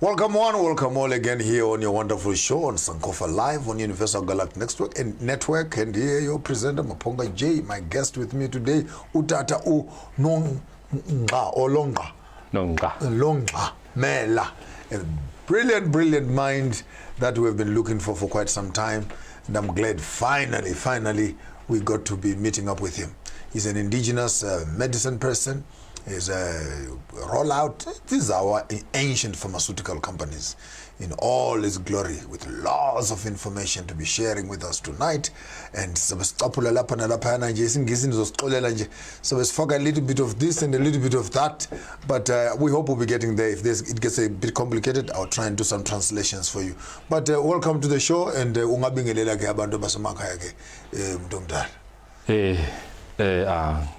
Welcome one, welcome all again here on your wonderful show on Sankofa Live on Universal Galactic Network. And here your presenter Maponga J, my guest with me today, Utata Nongxamela, a brilliant mind that we have been looking for quite some time. And I'm glad finally we got to be meeting up with him. He's an indigenous medicine person. Is a rollout. These are our ancient pharmaceutical companies in all its glory, with lots of information to be sharing with us tonight. And so we talk a little bit of this and a little bit of that, but we hope we'll be getting there. If it gets a bit complicated, I'll try and do some translations for you. But welcome to the show, and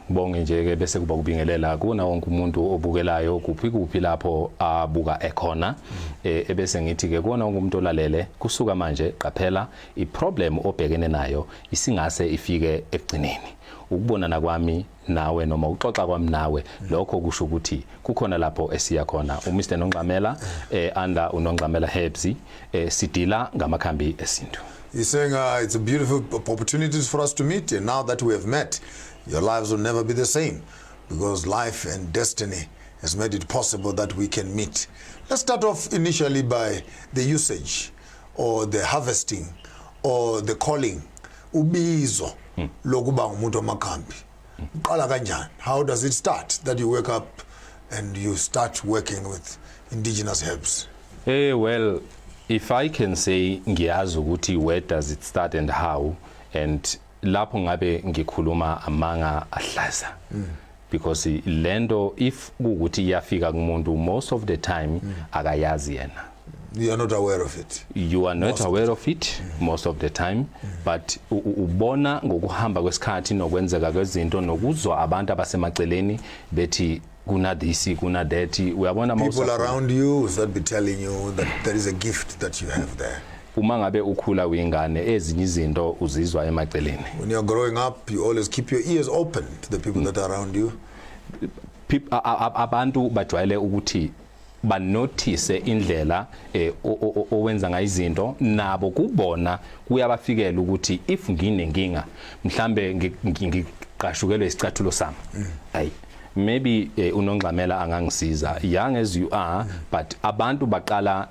bonge nje ke bese kuba kubingelela kuna wonke umuntu obukelayo kuphi lapho abuka ekhona ebese ngithi ke kona wonke umuntu olalele kusuka manje qaphela iproblem obhekene nayo isingase ifike ekugcineni ukubonana kwami nawe noma uxoxa kwami nawe lokho kusho ukuthi kukhona lapho esiya khona uMr Nongxamela under uNongxamela Herbs sidila ngamakhambi esintu. He's saying it's a beautiful opportunity for us to meet, and now that we have met, your lives will never be the same, because life and destiny has made it possible that we can meet. Let's start off initially by the usage, or the harvesting, or the calling. Ubizo lokuba umuntu wamakhambi. Uqala kanjani? How does it start that you wake up and you start working with indigenous herbs? Well, if I can say ngiyazi ukuthi where does it start and how, and lapho ngabe ngikhuluma amanga ahlaza, because lendo if ukuthi iyafika kumuntu most of the time akayazi yena. You are not aware of it. You are not aware of it most of the time, but ubona ngokuhamba kwesikhathi nokwenzeka kwezinto nokuzwa abantu abasemaceleni bethi kuna this, kuna that. People around you that be telling you that there is a gift that you have there. Uma ngabe ukhula uyingane ezinye izinto uzizwa emaceleni. When you are growing up, you always keep your ears open to the people that are around you. Abantu bajwayele ukuthi banotice indlela owenza ngayizinto nabo kubona kuyabafikela ukuthi if nginenkinga mhlambe ngiqashukelwe isicathulo sami ayi maybe uNongxamela angangisiza young as you are, but abantu baqala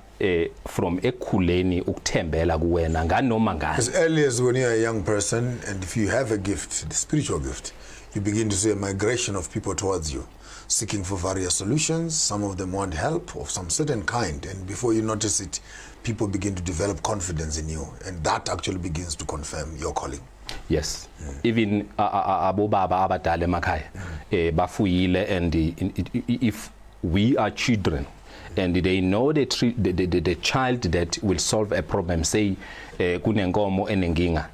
from ekhuleni ukuthembela kuwena nganoma ngani. As early as when you are a young person, and if you have a gift, the spiritual gift, you begin to see a migration of people towards you, seeking for various solutions. Some of them want help of some certain kind, and before you notice it, people begin to develop confidence in you, and that actually begins to confirm your calling. Yes, even abobaba abadala emakhaya bafuyile, and if we are children and they know the child that will solve a problem, say kunenkomo enenkinga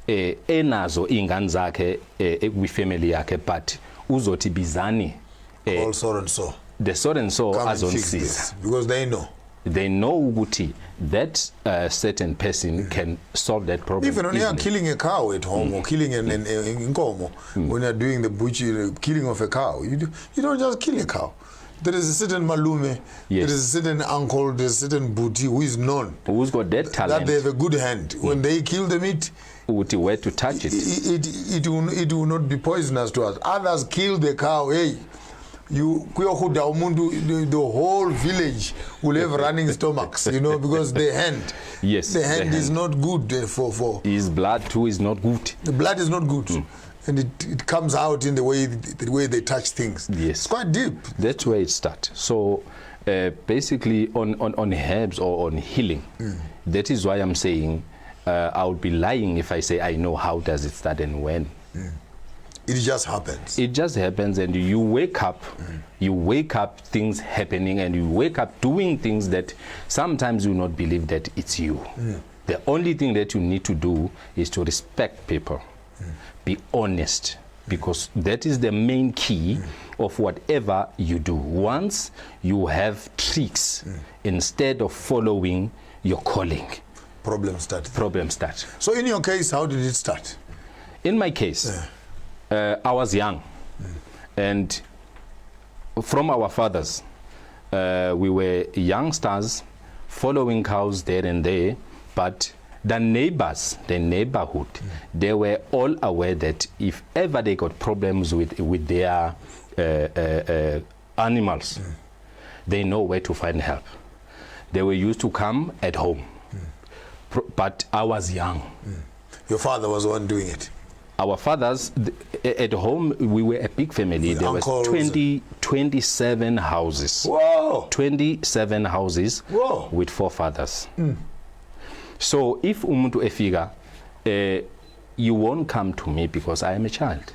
enazo ingane zakhe family yakhe, but uzothi bizani all so and so the so and so azonsiza, because they know ukuthi that certain person can solve that problem. Even when you are killing a cow at home or killing an inkomo, when you are doing the butchery, killing of a cow, you don't just kill a cow. There is a certain malume, there is a certain uncle, there is a certain booty who is known, who's got that talent, that they have a good hand. When they kill the meat, where to touch it, it will not be poisonous to us. Others kill the cow, hey, the whole village will have running stomachs, because the hand, the hand is not good for his blood too is not good. The blood is not good. And it comes out in the way they touch things. Yes, it's quite deep. That's where it starts. So basically on herbs or on healing, that is why I'm saying I would be lying if I say I know how does it start and when. It just happens. It just happens, and you wake up, things happening, and you wake up doing things that sometimes you not believe that it's you. The only thing that you need to do is to respect people, be honest, because that is the main key of whatever you do. Once you have tricks, instead of following your calling, problem start. So in your case, how did it start? In my case, I was young, and from our fathers, we were youngsters following cows there and there, but the neighbors, the neighborhood, they were all aware that if ever they got problems with their animals, they know where to find help. They were used to come at home, but I was young. Your father was the one doing it? Our fathers, at home, we were a big family. With there was uncles. 27 houses. Whoa! 27 houses. Whoa. With 4 fathers. So if umuntu efika, you won't come to me because I am a child.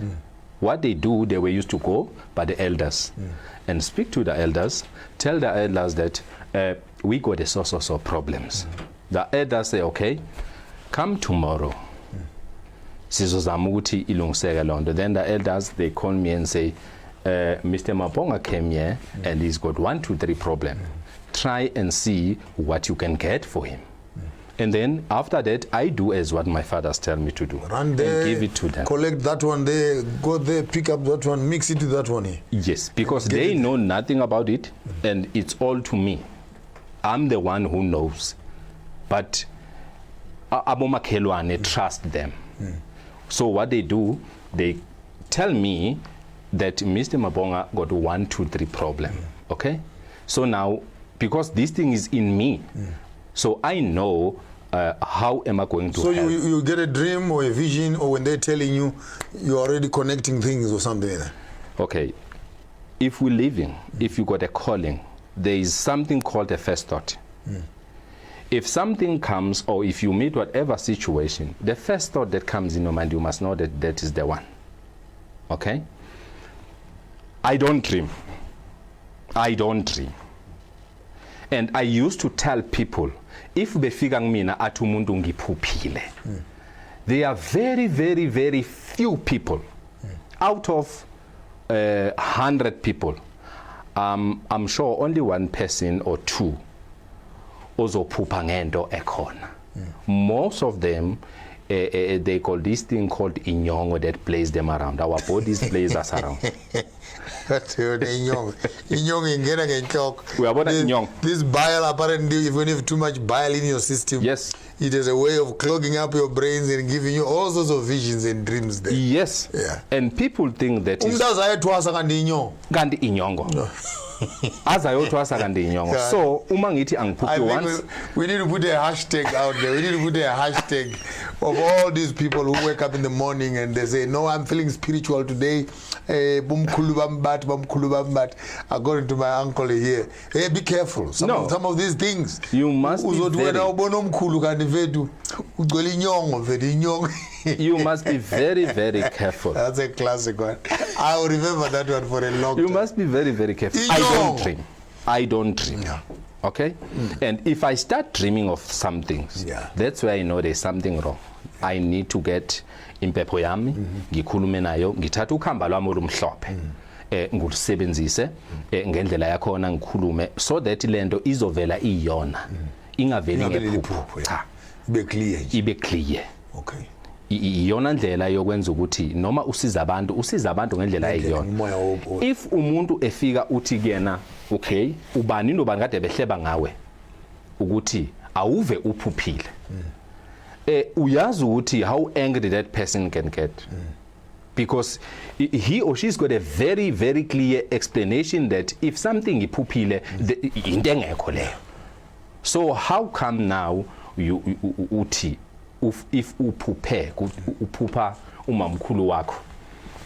What they do, they were used to go by the elders and speak to the elders, tell the elders that we got a source of problems. The elders say, okay, come tomorrow. Then the elders, they call me and say, Mr. Maponga came here and he's got 1, 2, 3 problems. Try and see what you can get for him. And then after that, I do as what my fathers tell me to do. Run there, and give it to them. collect that one there, go there, pick up that one, mix it to that one here. Yes, because they know nothing about it, and it's all to me. I'm the one who knows. But abomakhelwane trust them. So what they do, they tell me that Mr. Maponga got 1, 2, 3 problem. Okay? So now, because this thing is in me, so I know how am I going to So help. you get a dream or a vision, or when they're telling you, you're already connecting things or something like that. Okay, if we're living, if you got a calling, there is something called a first thought. If something comes, or if you meet whatever situation, the first thought that comes in your mind, you must know that that is the one. Okay? I don't dream. I don't dream. And I used to tell people, if befika mina athi umuntu ngiphuphile, there are very, very, very few people out of 100 people. I'm sure only 1 person or 2 ozophupha ngento ekhona. Most of them, they call this thing called inyongo that plays them around. Our bodies plays us around. This bile, apparently, if you have too much bile in your system, Yes. it is a way of clogging up your brains and giving you all sorts of visions and dreams there. Yes. Yeah. And people think that is kanti inyongo. Azayothwasa kanti inyongo. Yeah. So uma ngithi angiphuphi once, we need to put a hashtag out there. We need to put a hashtag of all these people who wake up in the morning and they say, no, I'm feeling spiritual today. According to my uncle here. Hey, be careful. Some of these things. You must be you must be very, very careful. That's a classic one. I will remember that one for a long time. You must be very, very careful. I don't dream. I don't dream. Yeah. Okay? And if I start dreaming of some things, that's where I know there's something wrong. I need to get impepho yami, ngikhulume nayo, ngithatha ukhamba lwami olumhlophe. Ngulisebenzise ngendlela yakhona ngikhulume so that lento izovela iyona. Ingaveli ngephupho. Cha. Ibe clear. Okay. Iyona ndlela yokwenza ukuthi noma usiza abantu ngendlela eyiyona. If umuntu efika uthi kuyena, okay, ubani nobani kade behleba ngawe ukuthi awuve uphuphile. Uyazi ukuthi how angry that person can get. Because he or she's got a very, very clear explanation that if something iphuphile, into engekho leyo. So how come now you uthi if uphupha umamkhulu wakho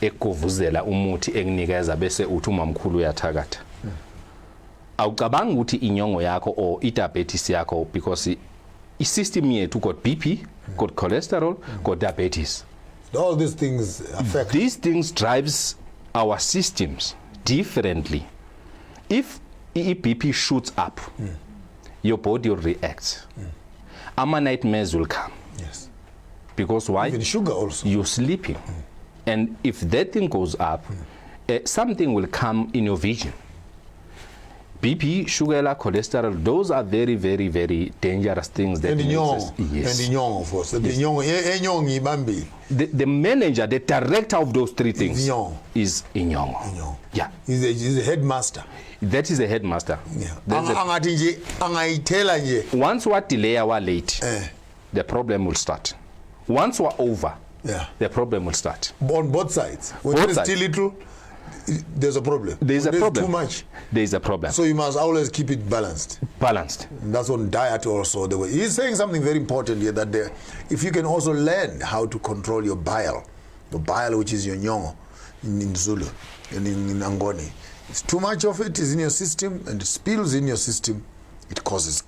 egovuzela umuthi ekunikeza bese uthi umamkhulu uyathakatha, awucabanga ukuthi inyongo yakho or diabetes yakho, because i-system yethu got BP, got cholesterol, got diabetes. All these things affect. These things drives our systems differently. If BP shoots up, your body will react. Nightmares will come. Yes. Because why? Even sugar also. You're sleeping. And if that thing goes up, something will come in your vision. BP, sugar, cholesterol, those are very, very, very dangerous things. That And the nyong, yes. and the nyong, of course. The nyong ibambi. The manager, the director of those three things Nyong. is Inyong. Nyong. Yeah. He's a headmaster. That is a headmaster. Yeah. Once we delay or late, the problem will start. Once we're over, the problem will start. On both sides. When Both it's sides. too little, there's a problem. There's a problem. Too much. There's a problem. So you must always keep it balanced. Balanced. And that's on diet also. The way he's saying something very important here, that if you can also learn how to control your bile, which is your nyongo in Zulu and in Angoni. It's too much of it is in your system and it spills in your system, it causes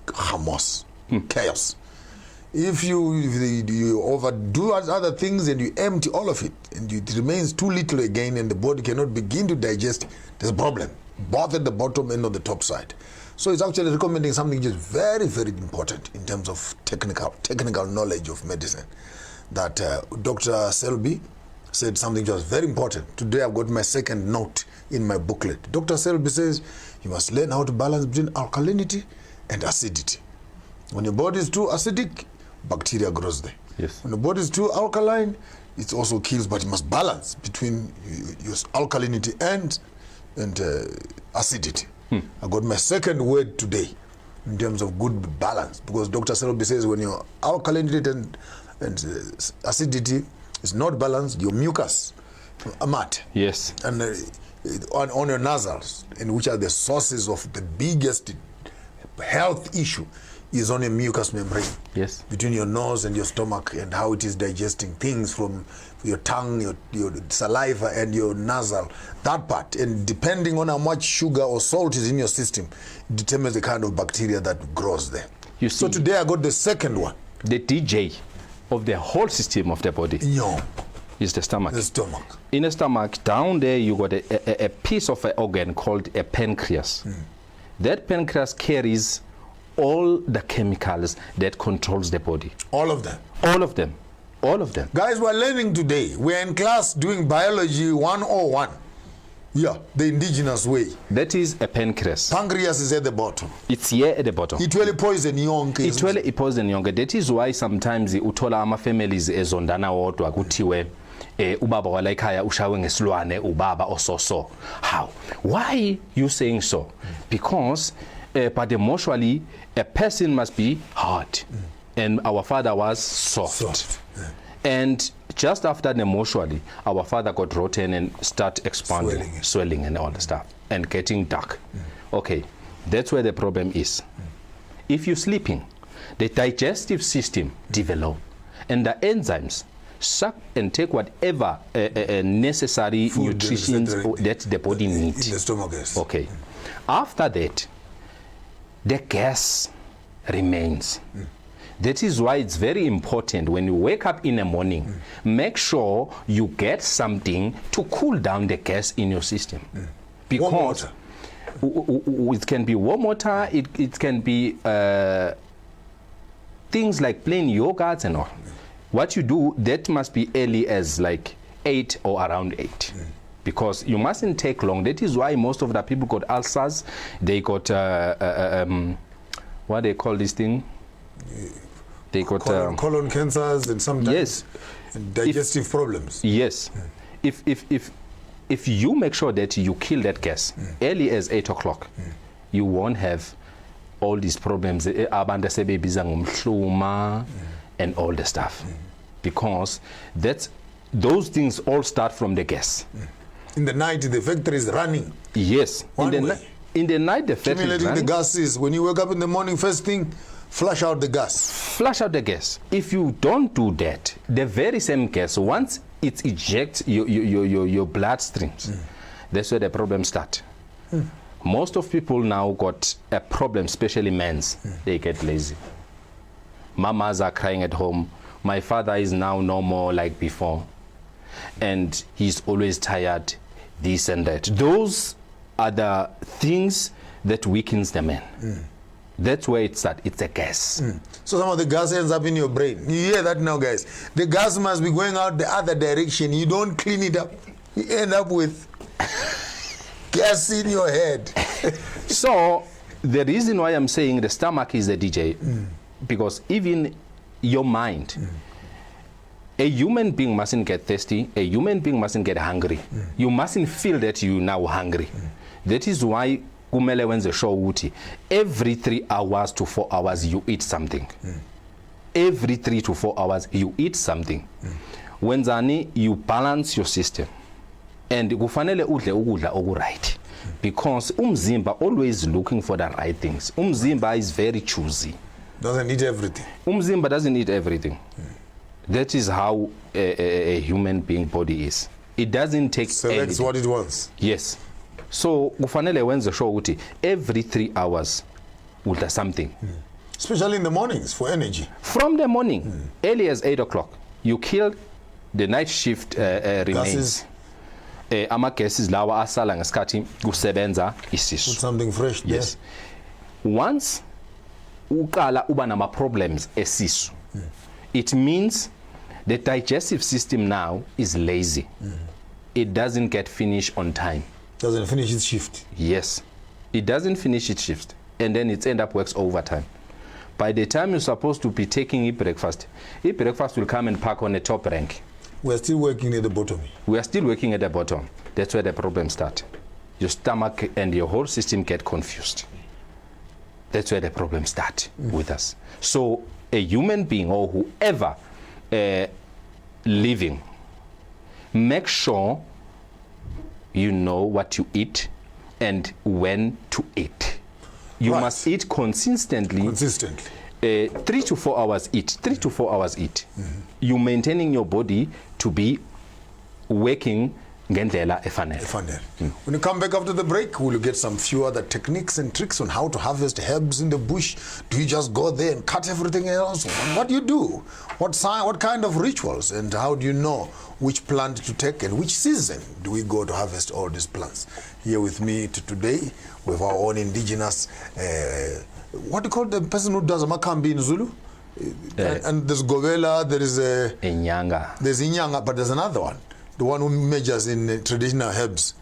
chaos. If you overdo other things and you empty all of it and it remains too little again and the body cannot begin to digest, there's a problem, both at the bottom and on the top side. So it's actually recommending something which is very, very important in terms of technical knowledge of medicine. That Dr. Selby said something which was very important. Today I've got my second note in my booklet. Dr. Selby says you must learn how to balance between alkalinity and acidity. When your body is too acidic, bacteria grows there. Yes. When the body is too alkaline, it also kills, but you must balance between your alkalinity and acidity. I got my second word today in terms of good balance, because Dr. Selby says when your alkalinity and acidity is not balanced, your mucus, amat, Yes. and on your nasals, and which are the sources of the biggest health issue, is on your mucous membrane. Yes. Between your nose and your stomach, and how it is digesting things from your tongue, your saliva, and your nasal, that part. And depending on how much sugar or salt is in your system, determines the kind of bacteria that grows there. You see, so today I got the second one. The DJ of the whole system of the body is the stomach. The stomach. In the stomach, down there, you got a piece of an organ called a pancreas. That pancreas carries all the chemicals that controls the body. All of them. All of them. All of them. Guys, we're learning today. We're in class doing biology 101. Yeah, the indigenous way. That is a pancreas. Pancreas is at the bottom. It's here at the bottom. It will poison yonke. It will poison yonke. That is why sometimes uthola ama families ezondana wodwa kuthiwe ubaba wala ekhaya ushawe ngesilwane ubaba ososo. How? Why you saying so? Because but emotionally a person must be hard. And our father was soft. And just after the emotionally, our father got rotten and start expanding, swelling and all the stuff, and getting dark. Okay, that's where the problem is. If you're sleeping, the digestive system develop, and the enzymes suck and take whatever necessary nutrition that the body needs. In the stomach, yes. Okay. After that, the gas remains. That is why it's very important when you wake up in the morning, make sure you get something to cool down the gas in your system. Because it can be warm water, it can be things like plain yogurts and all. What you do, that must be early as like 8 or around 8. Because you mustn't take long. That is why most of the people got ulcers. They got, what they call this thing? They got colon cancers and sometimes yes, digestive problems. Yes. If you make sure that you kill that gas early as 8 o'clock, you won't have all these problems. And all the stuff. Because those things all start from the gas. In the night, the factory is running. Yes. In the night, the factory is running. The gases. When you wake up in the morning, first thing, flush out the gas. Flush out the gas. If you don't do that, the very same gas, once it ejects your bloodstreams, that's where the problems start. Most of people now got a problem, especially men's. They get lazy. Mamas are crying at home. My father is now no more like before. And he's always tired, this and that. Those are the things that weakens the man. That's where it starts. It's a gas. So some of the gas ends up in your brain. You hear that now, guys? The gas must be going out the other direction. You don't clean it up. You end up with gas in your head. So the reason why I'm saying the stomach is the DJ, because even your mind, a human being mustn't get thirsty, a human being mustn't get hungry. You mustn't feel that you're now hungry. That is why kumele wenze show uthi every 3 hours to 4 hours you eat something. Every 3 to 4 hours you eat something. Wenzani you balance your system. And kufanele udle ukudla okuright. Because umzimba always looking for the right things. Umzimba is very choosy. Doesn't eat everything. Umzimba doesn't eat everything. That is how a human being body is. It doesn't take Selects what it wants. Yes. So kufanele wenze show ukuthi every 3 hours udla something. Especially in the mornings for energy. From the morning, early as 8 o'clock, you kill the night shift remains. Ama gases lawa asala ngesikhathi kusebenza isisu. Put something fresh there. Yes. Once uqala uba nama problems esisu, it means the digestive system now is lazy. It doesn't get finished on time. Doesn't finish its shift. Yes. It doesn't finish its shift, and then it end up works overtime. By the time you're supposed to be taking breakfast will come and park on the top rank. We're still working at the bottom. We are still working at the bottom. That's where the problems start. Your stomach and your whole system get confused. That's where the problems start with us. So a human being or whoever living, make sure you know what you eat and when to eat. You must eat consistently. Consistently. 3 to 4 hours eat. 3 to 4 hours eat. You maintaining your body to be working ngendlela efanele. When you come back after the break, we'll get some few other techniques and tricks on how to harvest herbs in the bush. Do you just go there and cut everything else? What do you do? What kind of rituals? And how do you know which plant to take and which season do we go to harvest all these plants? Here with me today, with our own indigenous, what do you call the person who does makambi in Zulu? And there's Govela, there is Inyanga. There's Inyanga, but there's another one. The one who measures in traditional herbs.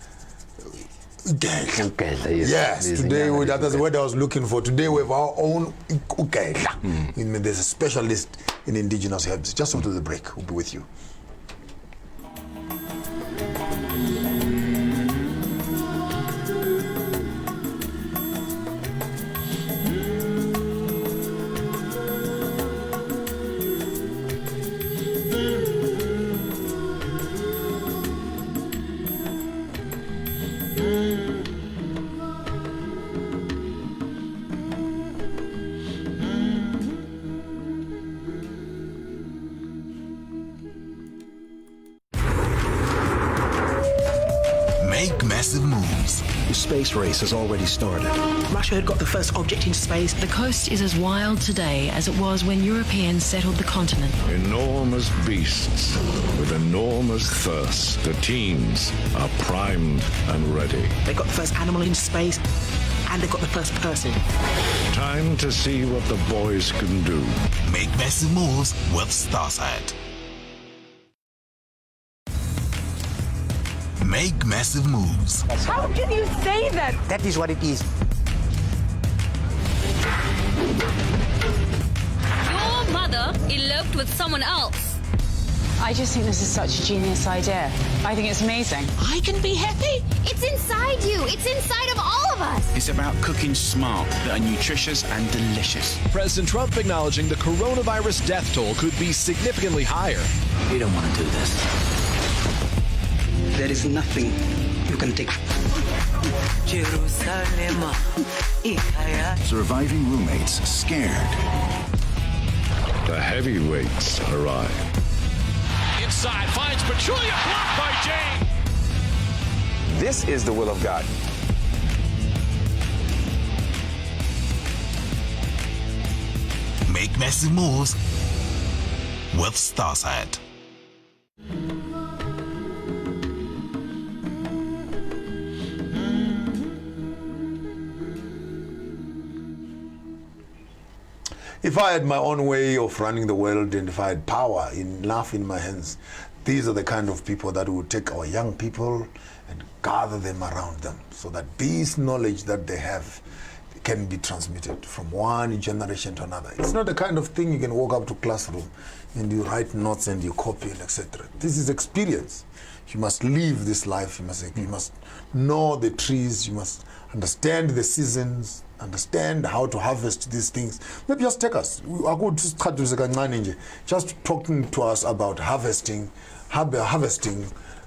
Yes, today that's the word I was looking for. Today we have our own ukela. There's a specialist in indigenous herbs. Just after the break, we'll be with you. Make massive moves. The space race has already started. Russia had got the first object into space. The coast is as wild today as it was when Europeans settled the continent. Enormous beasts with enormous thirst. The teams are primed and ready. They got the first animal in space, and they got the first person. Time to see what the boys can do. Make massive moves with Starsat. Make massive moves. How can you say that? That is what it is. Your mother eloped with someone else. I just think this is such a genius idea. I think it's amazing. I can be happy. It's inside you. It's inside of all of us. It's about cooking smart that are nutritious and delicious. President Trump acknowledging the coronavirus death toll could be significantly higher. You don't want to do this. There is nothing you can take. Surviving roommates scared. The heavyweights arrive. Inside finds Petulia, blocked by Jane. This is the will of God. Make massive moves with Starsat. If I had my own way of running the world and if I had power enough in my hands, these are the kind of people that would take our young people and gather them around them so that this knowledge that they have can be transmitted from one generation to another. It's not the kind of thing you can walk up to classroom and you write notes and you copy and etc. This is experience. You must live this life. You must know the trees. You must understand the seasons, understand how to harvest these things. Maybe just take us. Just talking to us about harvesting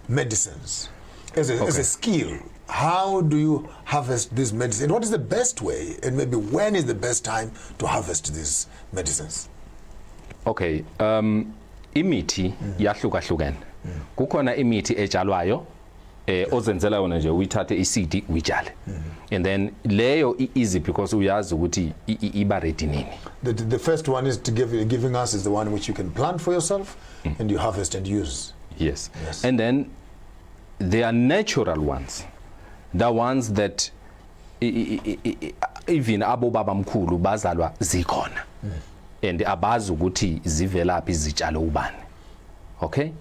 medicines as a skill. How do you harvest these medicines? What is the best way? And maybe when is the best time to harvest these medicines? Okay, imithi yahlukahlukene. Kukhona imithi etshalwayo ozenzela yona nje uyithathe iseed uyitshale. And then leyo easy because uyazi ukuthi iba ready nini. The first one is giving us is the one which you can plant for yourself and you harvest and use. Yes. And then there are natural ones. The ones that even abo baba mkhulu bazalwa zikhona. And abazi ukuthi zivelaphi izitshalo ubani. Okay?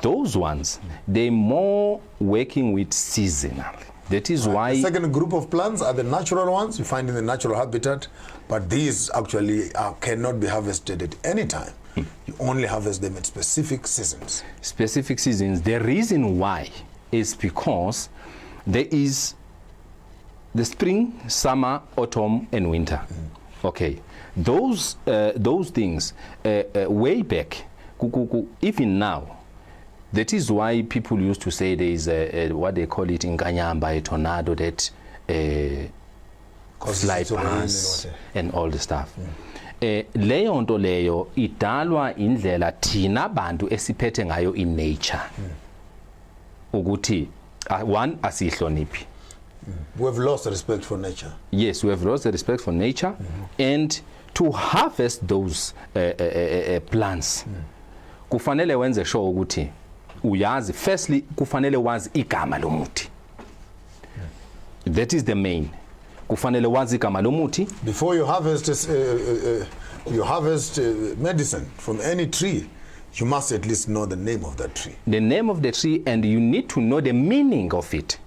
Those ones, they're more working with seasonal. That is why the second group of plants are the natural ones you find in the natural habitat, but these actually cannot be harvested at any time. You only harvest them at specific seasons. Specific seasons. The reason why is because there is the spring, summer, autumn, and winter. Okay, those things way back, even now. That is why people used to say there is what they call it in Kanyamba, a tornado that fly past and all the stuff. Leyo nto leyo idalwa indlela thina bantu esiphethe ngayo in nature. Ukuthi one asihloniphi. We have lost the respect for nature. Yes, we have lost the respect for nature, and to harvest those plants, kufanele wenze sure ukuthi uyazi firstly kufanele wazi igama lomuthi. That is the main. Kufanele wazi igama lomuthi. Before you harvest medicine from any tree, you must at least know the name of that tree. The name of the tree, and you need to know the meaning of it.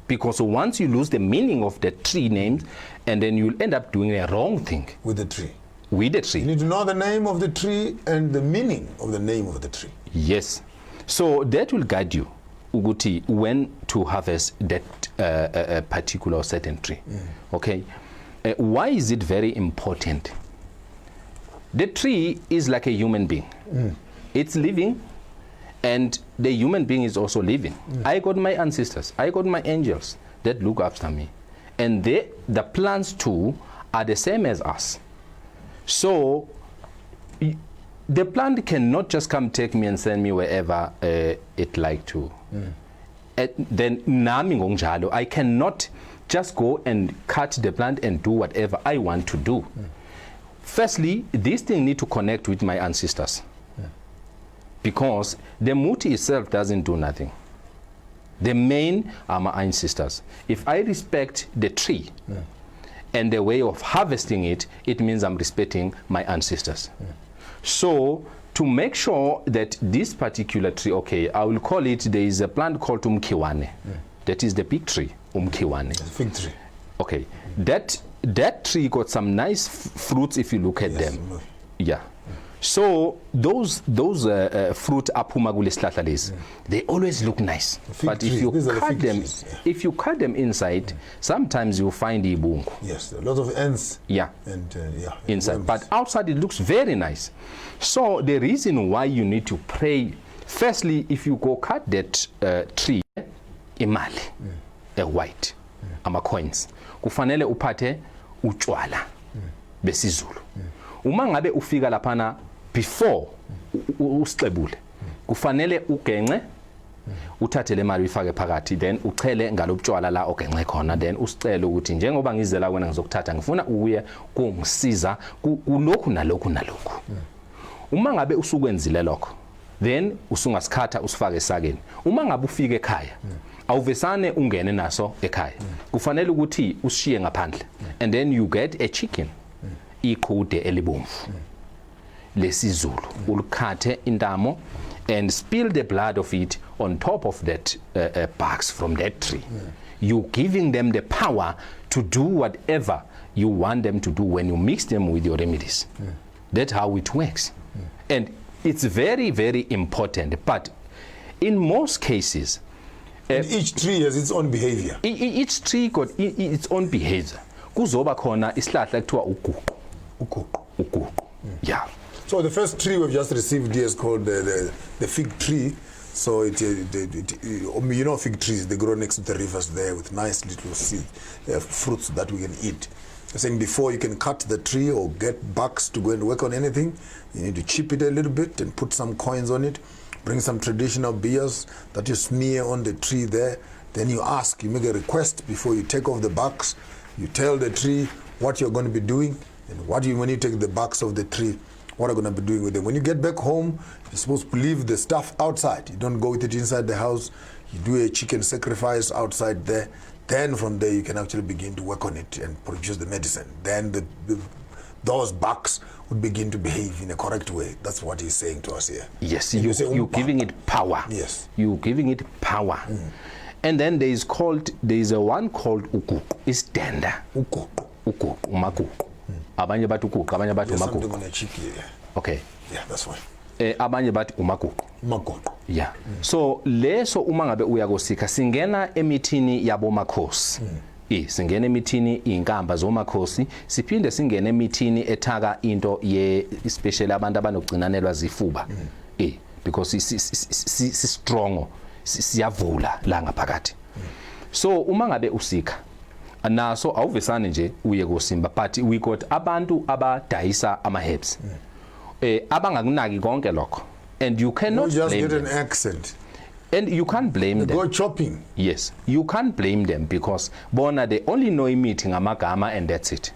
Because once you lose the meaning of the tree names, and then you'll end up doing a wrong thing. With the tree. With the tree. You need to know the name of the tree and the meaning of the name of the tree. Yes. So that will guide you, Uguti, when to harvest that particular certain tree. Okay. Why is it very important? The tree is like a human being. It's living, and the human being is also living. I got my ancestors, I got my angels that look after me. And the plants too are the same as us. So the plant cannot just come take me and send me wherever it like to. Then nami ngonjalo, I cannot just go and cut the plant and do whatever I want to do. Firstly, this thing need to connect with my ancestors. Because the muti itself doesn't do nothing. The main are my ancestors. If I respect the tree and the way of harvesting it, it means I'm respecting my ancestors. So to make sure that this particular tree, okay, I will call it, there is a plant called umkiwane. That is the big tree, umkiwane. Fig tree. Okay, that tree got some nice fruits if you look at them. Yeah. So those fruit aphuma kule sihlahla lezi, they always look nice. But if you cut them inside, sometimes you find ibungu. Yes, a lot of ants. Yeah. And inside. worms. But outside it looks very nice. So the reason why you need to pray, firstly, if you go cut that tree, imali, a white, ama coins, kufanele uphathe utshwala besizulu. Uma ngabe ufika laphana before usixebule, kufanele ugenxe, uthathe le mali uyifake phakathi, then uchele ngalobutshwala la ogenxe khona, then usicele ukuthi njengoba ngizela wena ngizokuthatha, ngifuna uye kungisiza kulokhu nalokhu nalokhu. Uma ngabe usukwenzile lokho, then usungasikhatha usifake esakeni. Uma ngabe ufike ekhaya, awuvesane ungene naso ekhaya. Kufanele ukuthi ushiye ngaphandle, and then you get a chicken. ikhude elibomvu lesizulu ulukhathe intamo and spill the blood of it on top of that barks from that tree. You giving them the power to do whatever you want them to do when you mix them with your remedies. That's how it works. And it's very, very important. But in most cases, each tree has its own behavior. Each tree got its own behavior. Kuzoba khona isihlahla ekuthiwa uguqu. Yeah. So the first tree we've just received here is called the fig tree. So you know fig trees, they grow next to the rivers there with nice little seed, fruits that we can eat. I'm saying before you can cut the tree or get bucks to go and work on anything, you need to chip it a little bit and put some coins on it, bring some traditional beers that you smear on the tree there. Then you ask, you make a request before you take off the bucks. You tell the tree what you're going to be doing and when you take the bucks of the tree, what are you going to be doing with them. When you get back home, you're supposed to leave the stuff outside. You don't go with it inside the house. You do a chicken sacrifice outside there. Then from there you can actually begin to work on it and produce the medicine. Then those bucks would begin to behave in a correct way. That's what he's saying to us here. Yes, you're giving it power. Yes. You're giving it power. And then there is a one called uguqu. It's tender. Uguqu, umaguqu. Abanye bathi uguqu, abanye bathi umaguqu. Okay. Yeah, that's fine. Abanye bathi umaguqu. Yeah. So leso uma ngabe uyakosika singena emithini yabomakhosi. Singena emithini inkamba zomakhosi, siphinde singena emithini ethaka into ye especially abantu abanogcinanelwa zifuba. Because si strong, siyavula la ngaphakathi. So uma ngabe usika naso awuvesane nje uye kosimba, but we got abantu abadayisa ama herbs. Abangakunaki konke lokho. And you cannot just blame get them. an accent. And you can't blame them. Go chopping. Yes, you can't blame them because bona they only know meeting amagama and that's it.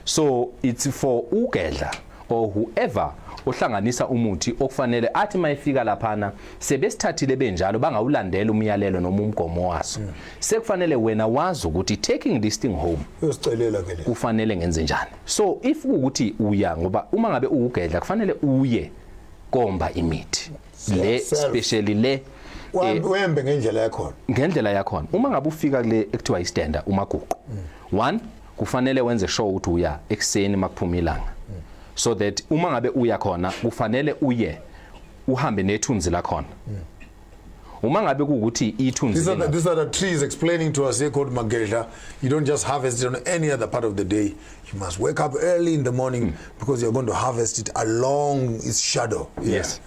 So it's for ugedla or whoever ohlanganisa umuthi okufanele athi mayifika laphana sebesithathile benjalo bangawulandela umyalelo noma umgomo waso. Sekufanele wena wazi ukuthi taking this thing home uyocelela ke le kufanele ngenze njani. So if ukuthi uya ngoba uma ngabe ugedla kufanele uye komba imithi le especially le wembe ngendlela yakhona uma ngabe ufika kule ekuthiwa istanda umaguqu. One, kufanele wenze sure ukuthi uya ekseni makuphuma ilanga, so that uma ngabe uya khona kufanele uye uhambe nethunzi lakhona. Uma ngabe kuukuthi ithunzi these are the trees explaining to us here called magedla. You don't just harvest it on any other part of the day. You must wake up early in the morning because you're going to harvest it along its shadow. Yes.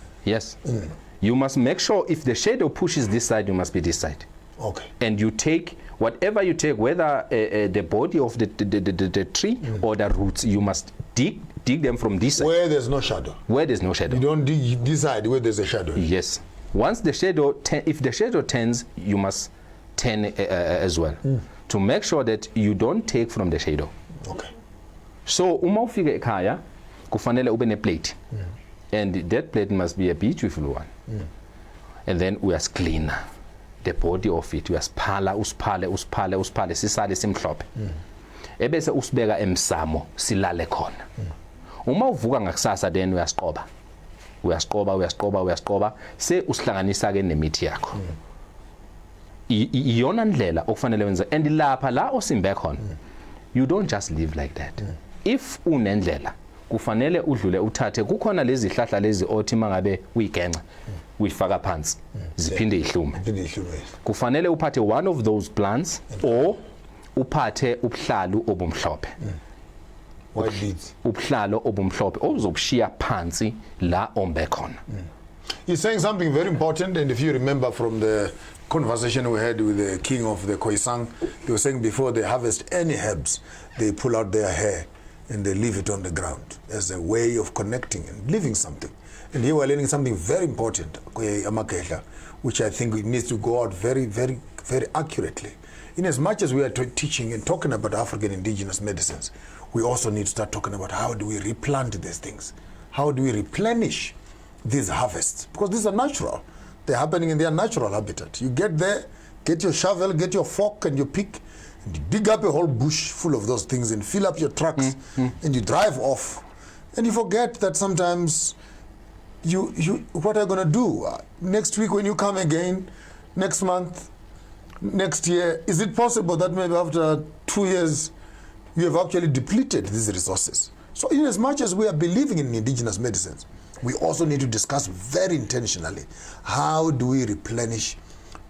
You must make sure if the shadow pushes this side, you must be this side. Okay. And you take whatever you take, whether the body of the tree or the roots, you must dig them from this side. Where there's no shadow. You don't dig this side where there's a shadow. Yes. Once the shadow, if the shadow turns, you must turn as well to make sure that you don't take from the shadow. Okay. So uma ufike ekhaya kufanele ube ne plate. And that plate must be a beautiful one. And then we must clean the body of it. We must uspale sisale simhlophe. Ebese usibeka emsamo silale khona. Uma uvuka ngakusasa then uyasiqoba se usihlanganisa ke nemithi yakho. Iyona ndlela okufanele wenze, and lapha la osimbe khona you don't just live like that. If unendlela kufanele udlule uthathe kukhona lezi hlahla lezi othi mangabe uyigenca uyifaka phansi ziphinde ihlume. Kufanele uphathe one of those plants or uphathe ubuhlalu obumhlophe. White beads. Ubuhlalo obumhlophe ozobushiya phansi la ombe khona. He's saying something very important, and if you remember from the conversation we had with the king of the Khoisan, they were saying before they harvest any herbs, they pull out their hair and they leave it on the ground as a way of connecting and leaving something. And here we're learning something very important, which I think needs to go out very, very, very accurately. In as much as we are teaching and talking about African indigenous medicines, we also need to start talking about how do we replant these things? How do we replenish these harvests? Because these are natural. They're happening in their natural habitat. You get there, get your shovel, get your fork and your pick, and you dig up a whole bush full of those things and fill up your trucks and you drive off, and you forget that sometimes you what are you going to do next week when you come again, next month, next year? Is it possible that maybe after 2 years you have actually depleted these resources? So in as much as we are believing in indigenous medicines, we also need to discuss very intentionally, how do we replenish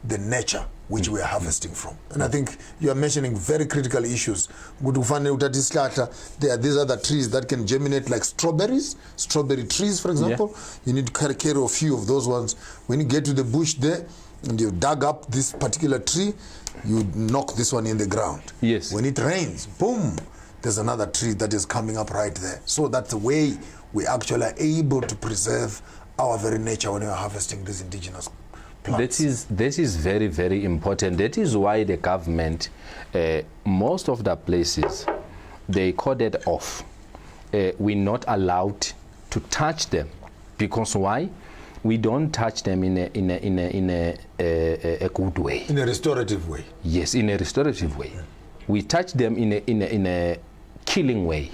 the nature which we are harvesting from? And I think you are mentioning very critical issues. There are these other trees that can germinate like strawberries, strawberry trees, for example. You need to carry care of a few of those ones. When you get to the bush there, and you dug up this particular tree, you knock this one in the ground. Yes. When it rains, boom, there's another tree that is coming up right there. So that's the way we actually are able to preserve our very nature when we are harvesting these indigenous plants. That is very, very important. That is why the government, most of the places, they corded off. We're not allowed to touch them. Because why? We don't touch them in a good way. In a restorative way. Yes, in a restorative way. We touch them in a killing way.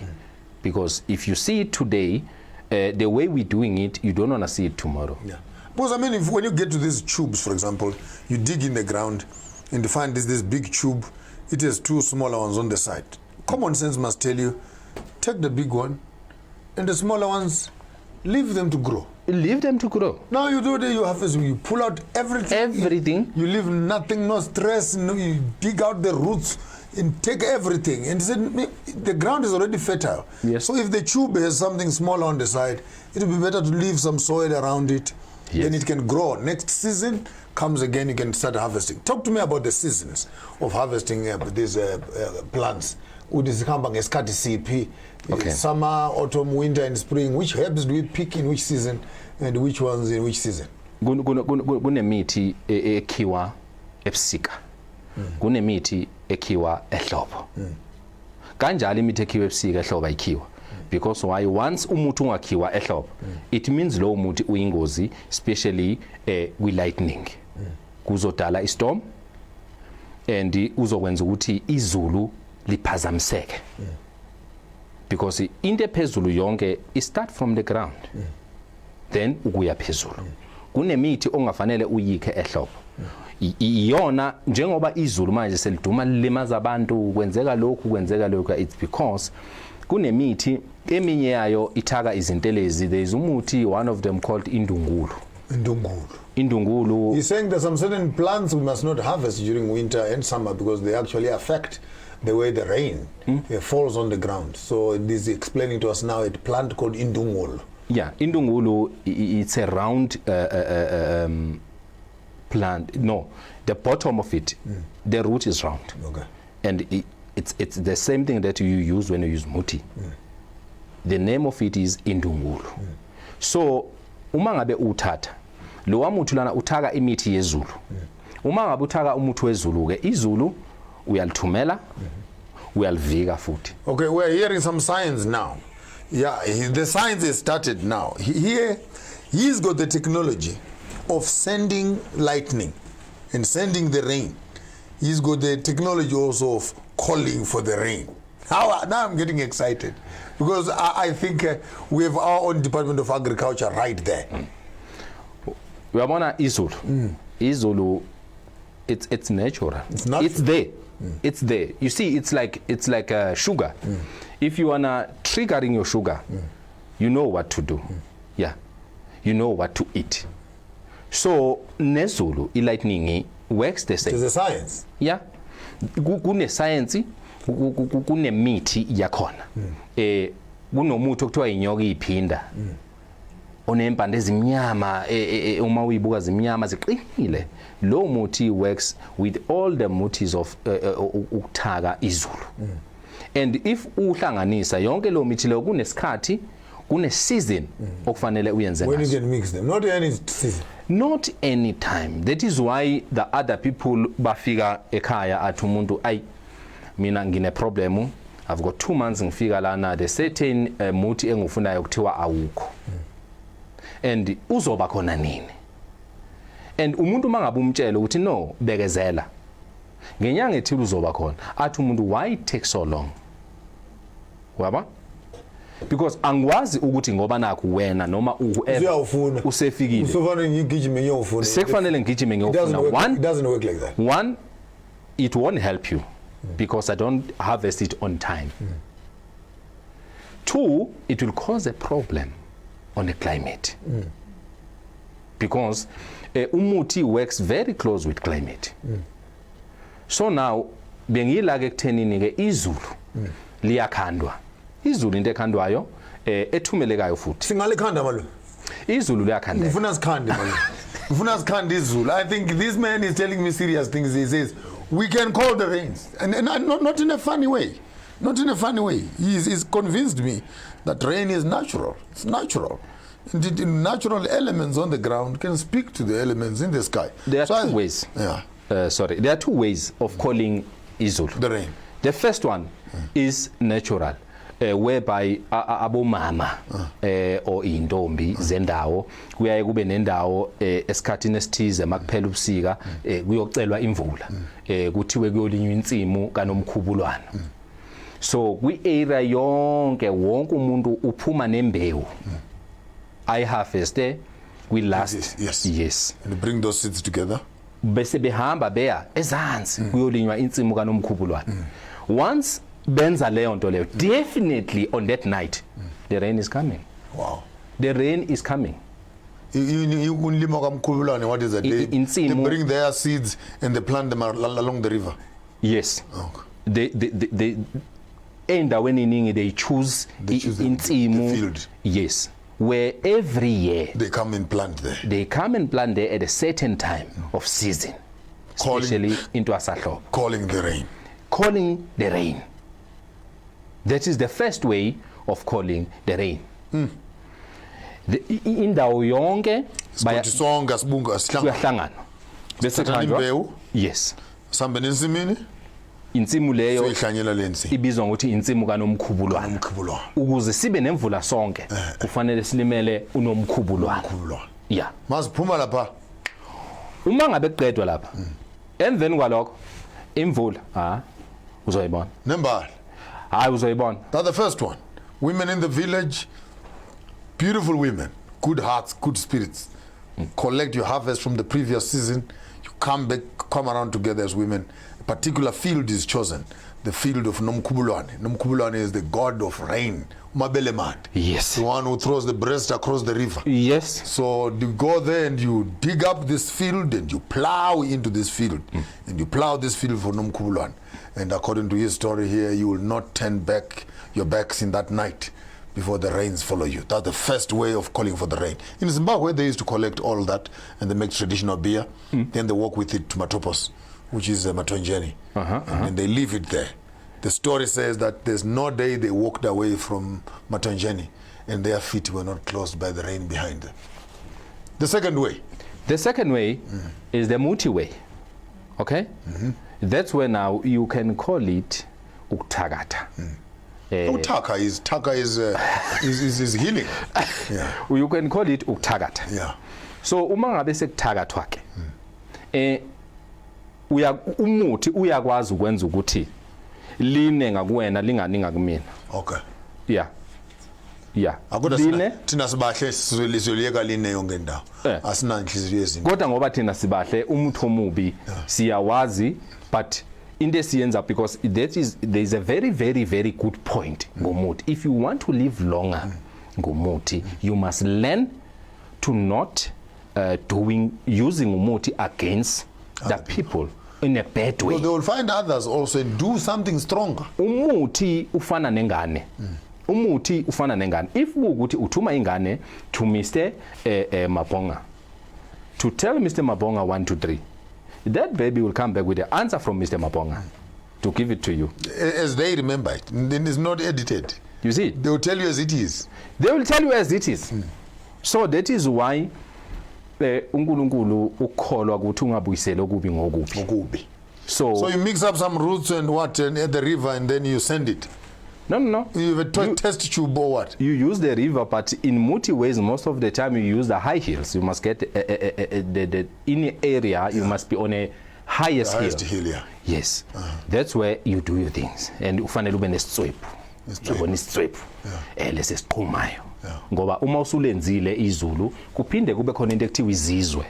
Because if you see it today, the way we're doing it, you don't want to see it tomorrow. Yeah. Because I mean, when you get to these tubes, for example, you dig in the ground and you find this big tube, it has two smaller ones on the side. Common sense must tell you, take the big one and the smaller ones, leave them to grow. Leave them to grow. Now you do that, you have to, you pull out everything. Everything. You leave nothing, no stress, no, you dig out the roots and take everything. And the ground is already fertile. Yes. So if the tube has something small on the side, it will be better to leave some soil around it. Yes. Then it can grow. Next season comes again, you can start harvesting. Talk to me about the seasons of harvesting these plants. Okay. Summer, autumn, winter, and spring. Which herbs do we pick in which season, and which ones in which season? Kunemithi ekhiwa ebusika. Kunemithi ekhiwa ehlobo. Kanjalo imithi ekhiwa ebusika ehlobo ayikhiwa. Because why? Once umuthi ungakhiwa ehlobo, it means lo umuthi uyingozi, especially with lightning. Kuzodala istorm and uzokwenza ukuthi izulu liphazamiseke. Because into ephezulu yonke start from the ground, then ukuya phezulu. Kunemithi ongafanele uyikhe ehlobo. Iyona njengoba izulu manje seliduma limaza abantu, kwenzeka lokhu, it's because kunemithi eminye yayo ithaka izintelezi. There is umuthi, one of them called indungulu. Indungulu. You're saying that some certain plants we must not harvest during winter and summer because they actually affect the way the rain falls on the ground. So this is explaining to us now a plant called indungulu. Yeah, indungulu, it's a round plant. No, the bottom of it, the root is round. Okay. And it's the same thing that you use when you use muti. The name of it is indungulu. So uma ngabe uthatha lo wamuthi lana uthaka imithi yezulu. Uma ngabe uthaka umuthi wezulu ke izulu uyalithumela uyalivika futhi. Okay, we're hearing some science now. Yeah, the science is started now. Here he's got the technology of sending lightning and sending the rain. He's got the technology also of calling for the rain. Now I'm getting excited because I think we have our own Department of Agriculture right there. We are on izulu. Izulu, it's natural. It's there. It's there. You see, it's like sugar. If you wanna triggering your sugar, you know what to do. Yeah, you know what to eat. So nezulu, lightning works the same. It's a science. Yeah, kune science. Kunemithi yakhona. Kunomuthi okuthiwa inyoka iphinda. Onempande ezimnyama uma uyibuka zimnyama ziqinile. Lo muthi works with all the mutis of ukuthaka izulu. And if uhlanganisa yonke lo mithi leyo kunesikhathi kune season okufanele uyenze ngaso. When you can mix them, not any season. Not any time. That is why the other people bafika ekhaya athi umuntu ayi mina ngine problem, I've got 2 months ngifika lana, the certain muthi engifunayo kuthiwa awukho. And uzoba khona nini? And umuntu mangabe umtshela ukuthi no bekezela. ngenyanga ethile uzoba khona athi umuntu why it take so long waba because angwazi ukuthi ngoba nakho wena noma uyawufuna usefikile usofanele ngigijime ngiyofuna sekufanele ngigijime ngiyofuna it doesn't work like that. One, it won't help you because I don't harvest it on time. Two, it will cause a problem on the climate because umuthi works very close with climate. So now bengilake ekuthenini ke izulu liyakhandwa. Izulu into ekhandwayo ethumelekayo futhi. Singalikhanda malo. Izulu liyakhanda. Ufuna sikhande malo. Ufuna sikhande izulu. I think this man is telling me serious things. He says we can call the rains and not in a funny way. Not in a funny way. He's convinced me that rain is natural. It's natural. Indeed, natural elements on the ground can speak to the elements in the sky. There are two ways. Yeah. There are two ways of calling izulu. The rain. The first one is natural. Whereby abomama or intombi zendawo kuyaye kube nendawo esikhathini esithize makuphela ubusika kuyocelwa imvula kuthiwe kuyolinywa insimu kanomkhubulwana. So kwi-area yonke wonke umuntu uphuma nembewu ayiharveste kwi-last yes and bring those seeds together bese behamba beya ezansi kuyolinywa insimu kanomkhubulwana. Once benza leyo nto leyo definitely on that night the rain is coming. Wow. The rain is coming. Ukulima kaMkhubulwane, what is that? They bring their seeds and they plant them along the river. Yes. Okay. They endaweni iningi they choose the field. Yes. Where every year they come and plant there. They come and plant there at a certain time of season. Especially into Asahlo. Calling the rain. Calling the rain. That is the first way of calling the rain. Indawo yonke bayasonga sibunga sihlangana bese khanjwa yes sambe nensimini insimu leyo ihlanyela lensi ibizwa ngokuthi insimu kanomkhubulwana ukuze sibe nemvula sonke kufanele silimele unomkhubulwana yeah masiphuma lapha uma ngabe kuqedwa lapha emveni kwalokho imvula uzoyibona nembali uzoyibona. That's the first one. Women in the village, beautiful women, good hearts, good spirits. Collect your harvest from the previous season. You come around together as women. A particular field is chosen. The field of Nomkhubulwane. Nomkhubulwane is the god of rain. Mabelemat. Yes. The one who throws the breast across the river. Yes. So you go there and you dig up this field and you plow into this field. And you plow this field for Nomkhubulwane. And according to his story here, you will not turn back your backs in that night before the rains follow you. That's the first way of calling for the rain. In Zimbabwe, they used to collect all that and they make traditional beer. Then they walk with it to Matopos, which is Matonjeni. And they leave it there. The story says that there's no day they walked away from Matonjeni and their feet were not closed by the rain behind them. The second way. The second way is the Muti way. Okay? That's where now you can call it uktagata. Taka is healing. Yeah. You can call it uktagata. Yeah. So uma ngabe sekuthathwa ke umuthi uyakwazi ukwenza ukuthi line ngakuwena lingani ngakumina. Okay. Yeah. Yeah. Line thina sibahle sizoliyeka line yonke ndawo. Asina inhliziyo ezinto. Kodwa ngoba thina sibahle umuthi omubi siyawazi but into esiyenza because there is a very very very good point ngomuthi. If you want to live longer ngomuthi you must learn to not using umuthi against the people in a bad way. Because they will find others also and do something stronger. Umuthi ufana nengane. Umuthi ufana nengane. If ukuthi uthuma ingane to Mr. Maponga to tell Mr. Maponga 1 2 3, that baby will come back with the answer from Mr. Maponga to give it to you as they remember it. Then it's not edited. You see, they will tell you as it is. They will tell you as it is. So that is why uNkulunkulu ukholwa ukuthi ungabuyisela okubi ngokubi. So you mix up some roots and what and at the river and then you send it. No. You have a test tube or what? You use the river, but in multi ways, most of the time you use the high hills. You must get in the area. You must be on a highest hill, yeah. Yes. That's where you do your things. And ufanele ube nesitswephu. Yabona isitswephu. Lesi siqhumayo. Ngoba uma usulenzile izulu kuphinde kube khona into ekuthiwa izizwe.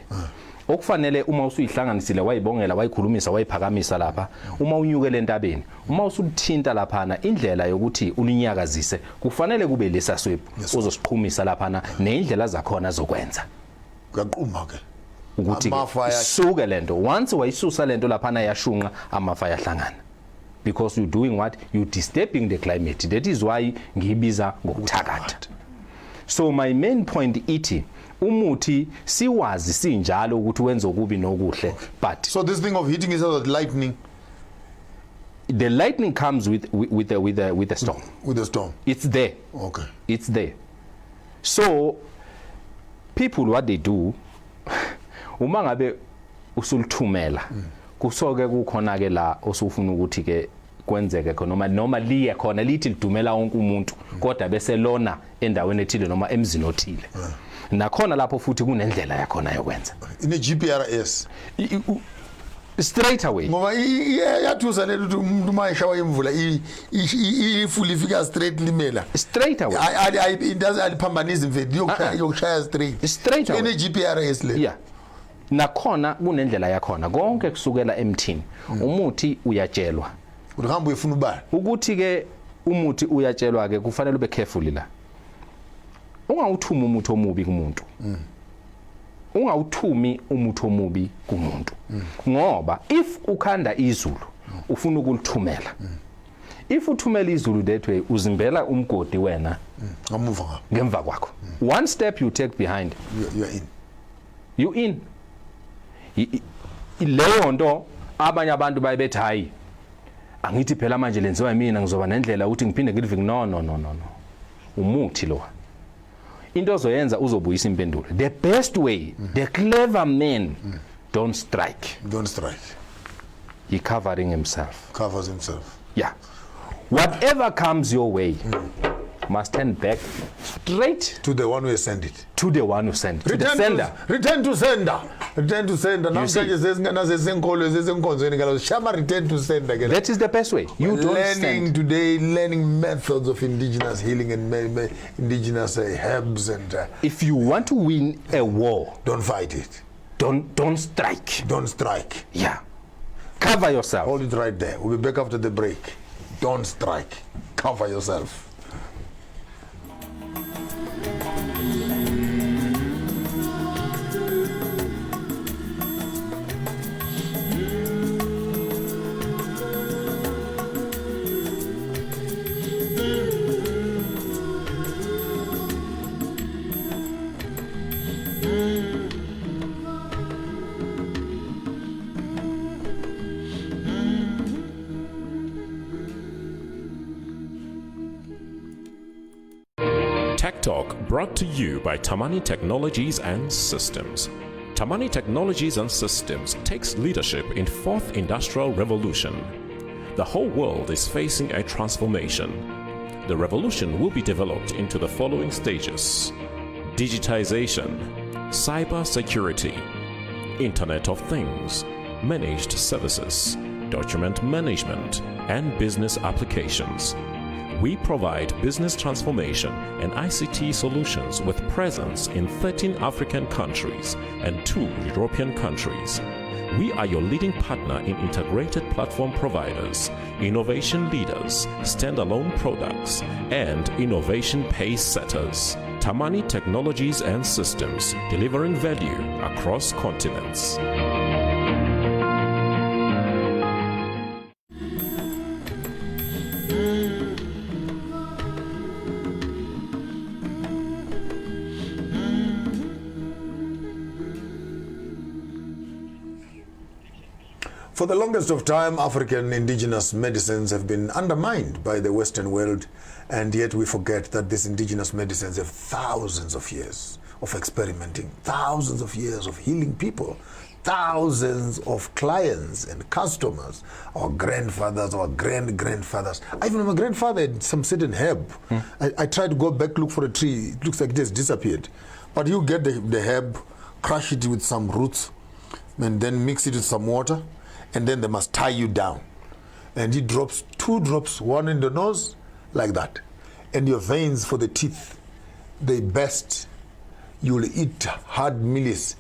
Okufanele uma usuyihlanganisile wayibongela wayikhulumisa wayiphakamisa lapha uma unyukele entabeni uma usuthinta laphana indlela yokuthi ulinyakazise kufanele kube lesaswephu uzosiqhumisa laphana neindlela zakhona zokwenza kuyaqhuma ke ukuthi suke lento once wayisusa lento laphana yashunqa amafa yahlangana because you doing what you disturbing the climate. That is why ngibiza ngokuthakatha. So my main point ithi umuthi siwazi sinjalo ukuthi wenza okubi nokuhle, but so this thing of hitting is like lightning. The lightning comes with the storm. With the storm. It's there. Okay. It's there. So people what they do uma ngabe usulithumela kusoke kukhona ke la osufuna ukuthi ke kwenzeke khona noma liye khona lithi lidumela wonke umuntu kodwa bese lona endaweni ethile noma emzini othile. Nakhona lapho futhi kunendlela yakhona yokwenza in a GPRS straight away ngoba iyathusa le ukuthi umuntu mayishawa imvula ifuli ifika straight limela straight away aliphambanisa imveli yokushaya straight away in a GPRS le yeah nakhona kunendlela yakhona konke kusukela emthini umuthi uyatshelwa uhamba uyefuna ubani ukuthi ke umuthi uyatshelwa ke kufanele ube careful la ungawuthumi umuthi omubi kumuntu ungawuthumi umuthi omubi kumuntu ngoba if ukhanda izulu ufuna ukulithumela if uthumela izulu that way uzimbela umgodi wena ngemva kwakho one step you take behind you in leyo nto abanye abantu bayebethi hayi angithi phela manje lenziwa yimina ngizoba nendlela ukuthi ngiphinde ngilive no umuthi lo into ozoyenza uzobuyisa impendulo. The best way, the clever man don't strike. He covers himself. Yeah. Whatever comes your way must turn back straight to the one who sent it. To the one who sent it. To the sender. Return to sender. Return to sender. That is the best way. You don't learning today, learning methods of indigenous healing and indigenous herbs and. If you want to win a war, don't fight it. Don't strike. Don't strike. Yeah. Cover yourself. Hold it right there. We'll be back after the break. Don't strike. Cover yourself. Tech Talk brought to you by Tamani Technologies and Systems. Tamani Technologies and Systems takes leadership in fourth industrial revolution. The whole world is facing a transformation. The revolution will be developed into the following stages: digitization, cyber security, Internet of Things, managed services, document management, and business applications. We provide business transformation and ICT solutions with presence in 13 African countries and 2 European countries. We are your leading partner in integrated platform providers, innovation leaders, standalone products, and innovation pace setters. Tamani Technologies and Systems, delivering value across continents. For the longest of time, African indigenous medicines have been undermined by the Western world, and yet we forget that these indigenous medicines have thousands of years of experimenting, thousands of years of healing people, thousands of clients and customers, our grandfathers, our grandfathers. I even my grandfather had some certain herb. I tried to go back, look for a tree. It looks like it has disappeared. But you get the herb, crush it with some roots, and then mix it with some water, and then they must tie you down. And he drops 2 drops, one in the nose, like that. And your veins for the teeth, they burst. You'll eat hard mealies,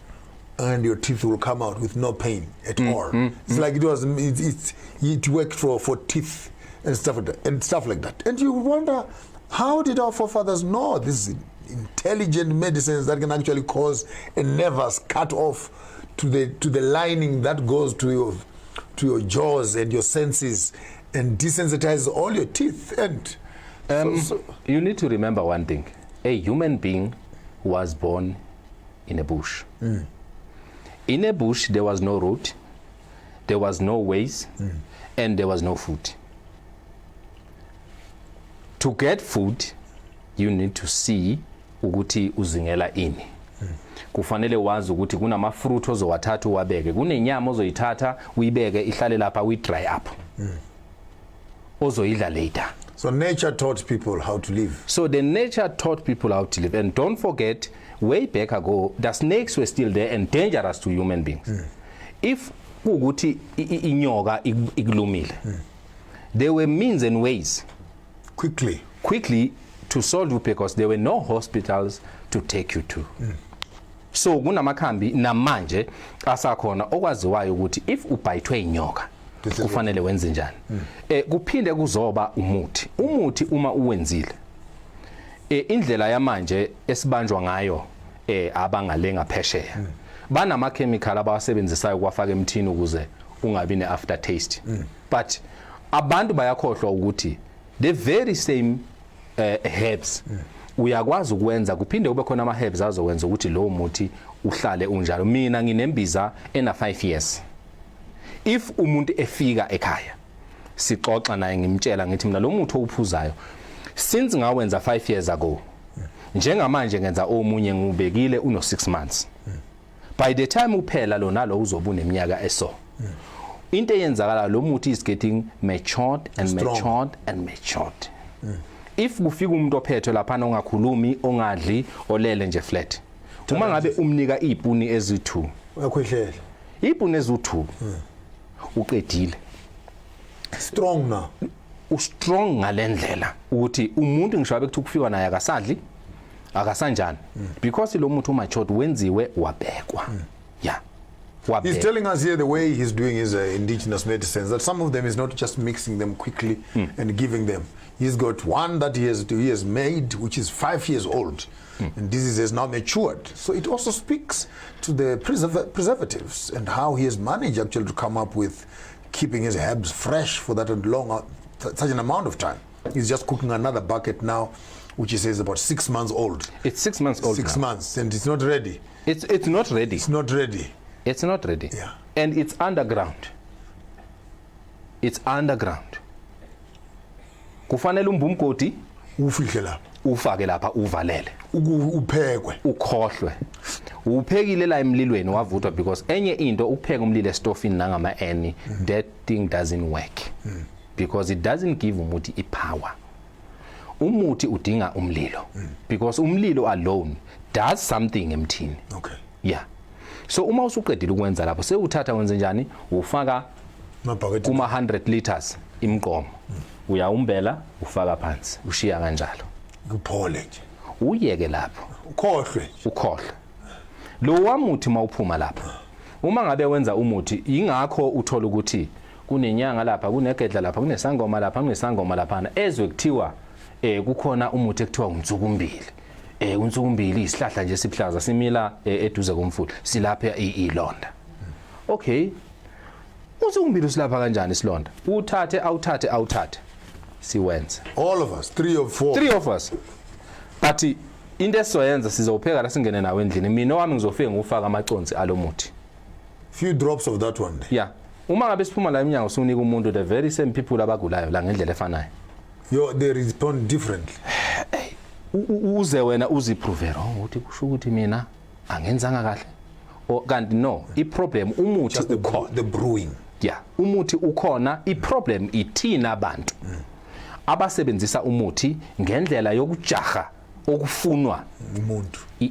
and your teeth will come out with no pain at all. It's like it worked for teeth and stuff like that. And you wonder, how did our forefathers know these intelligent medicines that can actually cause a nervous cut off to the lining that goes to your jaws and your senses and desensitize all your teeth? And you need to remember one thing: a human being was born in a bush. In a bush, there was no road, there was no ways, and there was no food. To get food, you need to see ukuthi uzingela ini. Kufanele wazi ukuthi kunama fruit ozowathatha uwabeke, kunenyama ozoyithatha uyibeke ihlale lapha uyi dry up. Ozoyidla later. So nature taught people how to live. So the nature taught people how to live. And don't forget, way back ago, the snakes were still there and dangerous to human beings. If ukuthi inyoka iglumile, there were means and ways quickly to solve it, because there were no hospitals to take you to. So kunamakhambi namanje asakhona okwaziwayo ukuthi if ubhayithwe inyoka kufanele wenze njani. Kuphinde kuzoba umuthi uma uwenzile, indlela yamanje esibanjwa ngayo abangalenga phesheya banama chemical abawasebenzisayo kwafaka emthini ukuze ungabi ne aftertaste. But abantu bayakhohlwa ukuthi the very same herbs uyakwazi ukwenza, kuphinde kube khona ama herbs azokwenza ukuthi lo muthi uhlale unjalo. Mina nginembiza ena 5 years. If umuntu efika ekhaya sixoxa naye ngimtshela ngithi mina lo muthi ophuzayo since ngawenza 5 years ago, njengamanje ngenza omunye ngubekile uno 6 months. By the time uphela lo nalo uzoba uneminyaka eso. Into eyenzakala lo muthi is getting matured and matured and matured. If kufika umuntu ophethwe lapha ongakhulumi, ongadli, olele nje flat, uma ngabe umnika ipuni ezi2 uyakhwehlela, ipuni ezi2 uqedile. Strong now. Ustrong ngalendlela ukuthi umuntu ngisho abe kuthi kufika naye akasadli akasanjani, because lo muntu matured wenziwe wabekwa. Yeah. He's telling us here the way he's doing his indigenous medicines, that some of them is not just mixing them quickly and giving them. He's got one that he has made, which is 5 years old, and this has now matured. So it also speaks to the preservatives and how he has managed actually to come up with keeping his herbs fresh for that long, such an amount of time. He's just cooking another bucket now, which he says about 6 months old. It's 6 months old. 6 now. months, and it's not ready. It's not ready. It's not ready. It's not ready. Yeah. And it's underground. It's underground. Kufanele umbumkoti ufihle lapha, ufake lapha uvalele, uphekwe, ukhohlwe. Uphekile la emlilweni wavuthwa, because enye into ukupheka umlilo estofini nangama eni, that thing doesn't work. Because it doesn't give umuthi ipower. Umuthi udinga umlilo, because umlilo alone does something emthini. Okay. Yeah. So uma usuqedile ukwenza lapho sewuthatha wenze njani, ufaka kuma 100 liters imqomo, uyawumbela ufaka phansi, ushiya kanjalo kuphole nje, uyeke lapho ukhohlwe. Lo wamuthi mawuphuma lapho, uma ngabe wenza umuthi, ingakho uthola ukuthi kunenyanga lapha, kunegedla lapha, kunesangoma lapha, kunesangoma lapha, ezwe kuthiwa kukhona umuthi ekuthiwa umtsukumbili. Unsukumbili isihlahla nje siplaza simila eduze komfula, silapha ilonda. Okay, unsukumbili silapha kanjani isilonda? Awuthathe siwenze. All of us, 3 or 4. 3 of us. But into esizoyenza sizopheka la singene nawe endlini, mina wami ngizofika ngufaka amaconsi alomuthi. Few drops of that one. Yeah. Uma ngabe siphuma la eminyango sunika umuntu, the very same people abagulayo la ngendlela efanayo. They respond differently. Uze wena uziprovera ukuthi kusho ukuthi mina angenzanga kahle, kanti no, iproblem umuthi ukhona, the brewing. Yeah, umuthi ukhona, iproblem ithina abantu abasebenzisa umuthi ngendlela yokujaha okufunwa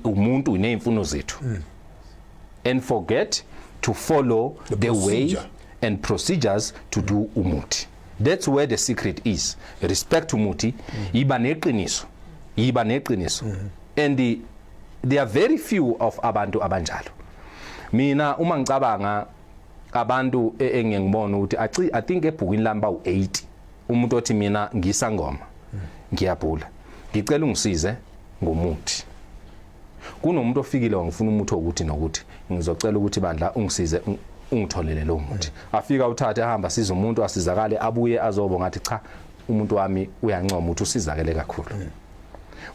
umuntu neemfuno zethu, and forget to follow the way and procedures to do umuti. That's where the secret is. Respect to umuti, yiba neqiniso. And there are very few of abantu abanjalo. Mina uma ngicabanga abantu engiyibona ukuthi I think ebhukwini lamba u8 umuntu othi mina ngisangoma ngiyabhula ngicela ungisize ngomuthi kunomuntu ofikile wangifuna umuthi ukuthi nokuthi ngizocela ukuthi bandla ungisize ungitholele lo muthi afika uthathe ahamba siza umuntu asizakale abuye azobo ngathi cha umuntu wami uyancoma ukuthi usizakele kakhulu.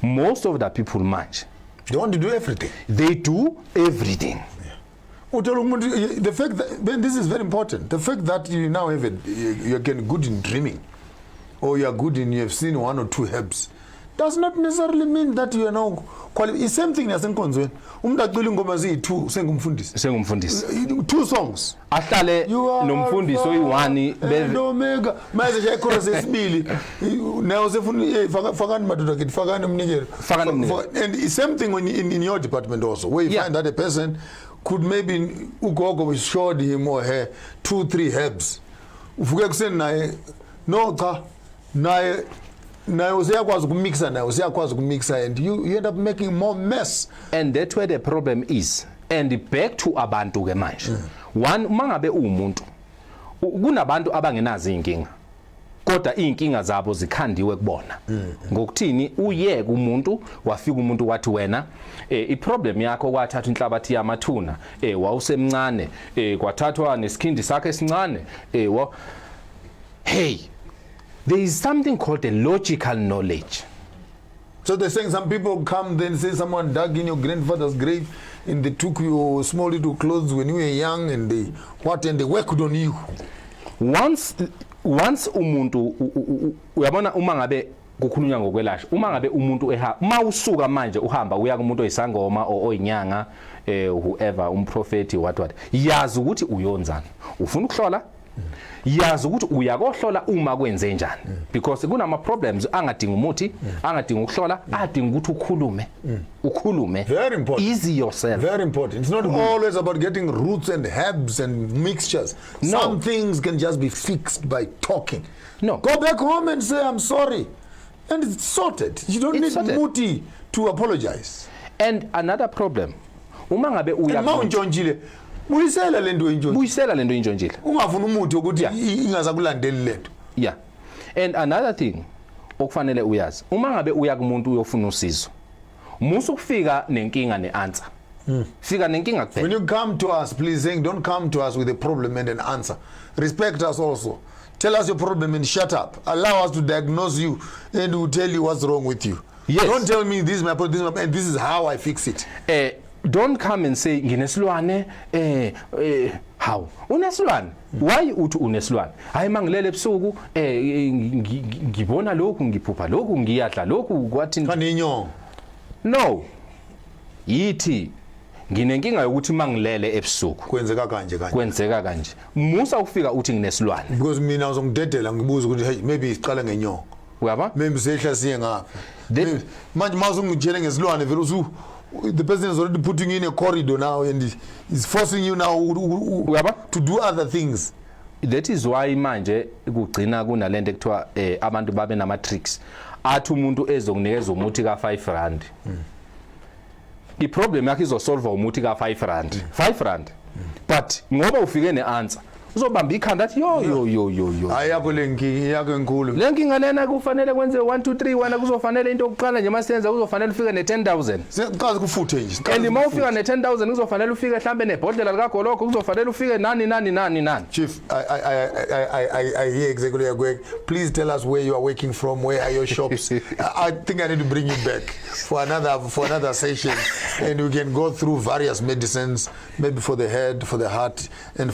Most of the people manje they want to do everything. They do everything. The fact that, Ben, this is very important. The fact that you now have you're getting good in dreaming, or you have seen 1 or 2 herbs, does not necessarily mean that you are now qualified. It's same thing as in Konzwen. Umdaqili ngoma zi2 sengumfundisi. 2 songs. Ahlale nomfundisi oyi1 Omega. Manje nje chorus esibili. Now sefuna fakani madoda kithi fakani umnikelo. And it's same thing in your department also, where you find that a person could maybe ugogo showed him or her 2-3 herbs. Uvuke kuseni naye no cha naye usiyakwazi ukumixa and you end up making more mess. And that's where the problem is. And back to abantu ke manje. One mangabe umuntu kunabantu abangenazi inkinga. Kodwa inkinga zabo zikhandiwe kubona. Ngokuthini uyeke umuntu wafika umuntu wathi wena iproblem yakho kwathatha inhlabathi yamathuna wawusemncane kwathathwa nesikhindi sakhe esincane hey, there is something called a logical knowledge. So they're saying some people come then say someone dug in your grandfather's grave and they took your small little clothes when you were young and they worked on you. Once umuntu uyabona uma ngabe kukhulunywa ngokwelasha uma ngabe umuntu uma usuka manje uhamba uya kumuntu oyisangoma oyinyanga whoever umprofeti what yazi ukuthi uyonzana ufuna ukuhlola yazi ukuthi uyakohlola uma kwenze njani because kunama problems angadinga umuthi angadinga ukuhlola adinga ukuthi ukhulume. Very important. Easy yourself. Very important. It's not always about getting roots and herbs and mixtures. No. Some things can just be fixed by talking. No. Go back home and say I'm sorry and it's sorted. You don't need muti to apologize. And another problem uma ngabe uya Buyisela lento injonjile ungafuna umuthi ukuthi ingaza kulandeli lento. Yeah. And another thing okufanele uyazi uma ngabe uya kumuntu uyofuna usizo musu kufika nenkinga neanswer. Fika nenkinga kuphela. When you come to us, please don't come to us with a problem and an answer. Respect us also. Tell us your problem and shut up. Allow us to diagnose you and we'll tell you what's wrong with you. Yes. Don't tell me this is my problem and this is how I fix it. Don't come and say nginesilwane how unesilwane why uthi unesilwane hayi mangilele ebusuku ngibona lokhu ngiphupha lokhu ngiyadla lokhu kwathi kaninyo no yithi nginenkinga yokuthi mangilele ebusuku kwenzeka kanje musa ukufika uthi nginesilwane because mina uzongidedela ngibuza ukuthi hey maybe siqala ngenyongo uyaba maybe sehla siye ngapha manje mazungitshele ngesilwane vele the person is already putting you in a corridor now and is forcing you now to do other things. That is why manje kugcina kunalento ekuthiwa abantu babe nama tricks athi umuntu ezokunikeza umuthi ka5 iproblem yakhe izosolve umuthi ka5 but ngoba ufike neanswer uzobamba ikhanda athi yo ayakho lenkingi yakho enkulu lenkinga lena kufanele kwenze 1 2 3 wena kuzofanele into okuqala nje masenza kuzofanele ufike ne10000 siqhaza kufuthe nje and uma ufika ne10000 kuzofanele ufike mhlambe nebhodlela likagoloko kuzofanele ufike nani. Chief, I hear exactly your work. Please tell us where you are working from, where are your shops. I think I need to bring you back for another session and we can go through various medicines, maybe for the head, for the heart and